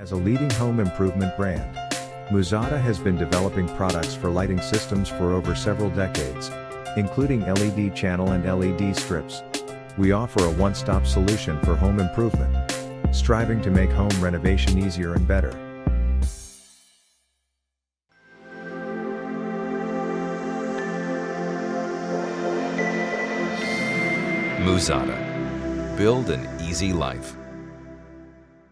As a leading home improvement brand, Muzata has been developing products for lighting systems for over several decades, including LED channel and LED strips. We offer a one-stop solution for home improvement, striving to make home renovation easier and better. Muzata. Build an easy life.